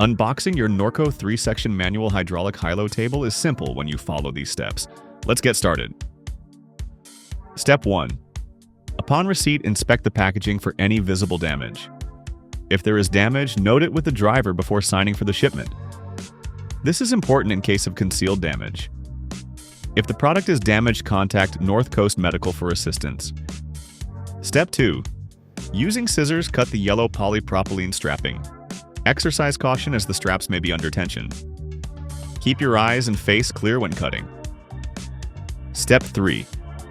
Unboxing your Norco 3-section manual hydraulic high-low table is simple when you follow these steps. Let's get started. Step 1. Upon receipt, inspect the packaging for any visible damage. If there is damage, note it with the driver before signing for the shipment. This is important in case of concealed damage. If the product is damaged, contact North Coast Medical for assistance. Step 2. Using scissors, cut the yellow polypropylene strapping. Exercise caution as the straps may be under tension. Keep your eyes and face clear when cutting. Step 3.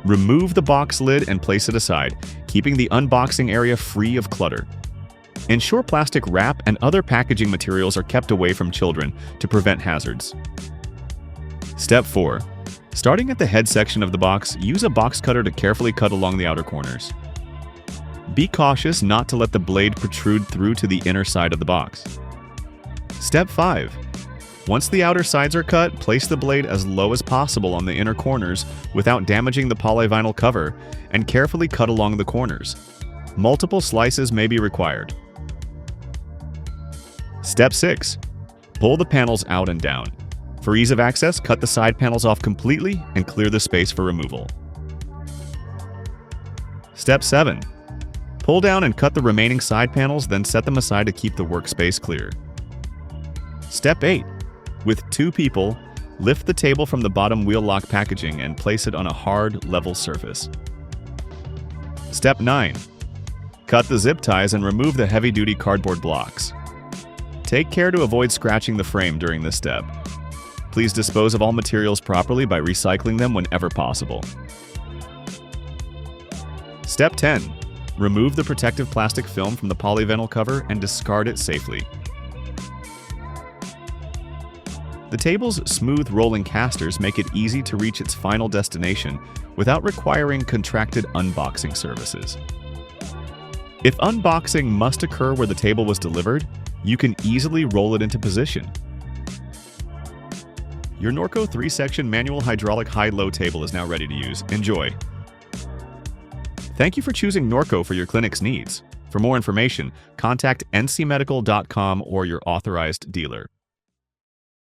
Remove the box lid and place it aside, keeping the unboxing area free of clutter. Ensure plastic wrap and other packaging materials are kept away from children to prevent hazards. Step 4. Starting at the head section of the box, use a box cutter to carefully cut along the outer corners. Be cautious not to let the blade protrude through to the inner side of the box. Step 5. Once the outer sides are cut, place the blade as low as possible on the inner corners without damaging the polyvinyl cover, and carefully cut along the corners. Multiple slices may be required. Step 6. Pull the panels out and down. For ease of access, cut the side panels off completely and clear the space for removal. Step 7. Pull down and cut the remaining side panels, then set them aside to keep the workspace clear. Step 8. With 2 people, lift the table from the bottom wheel lock packaging and place it on a hard, level surface. Step 9. Cut the zip ties and remove the heavy-duty cardboard blocks. Take care to avoid scratching the frame during this step. Please dispose of all materials properly by recycling them whenever possible. Step 10. Remove the protective plastic film from the polyvinyl cover and discard it safely. The table's smooth rolling casters make it easy to reach its final destination without requiring contracted unboxing services. If unboxing must occur where the table was delivered, you can easily roll it into position. Your Norco 3-section manual hydraulic high-low table is now ready to use. Enjoy! Thank you for choosing Norco for your clinic's needs. For more information, contact ncmedical.com or your authorized dealer.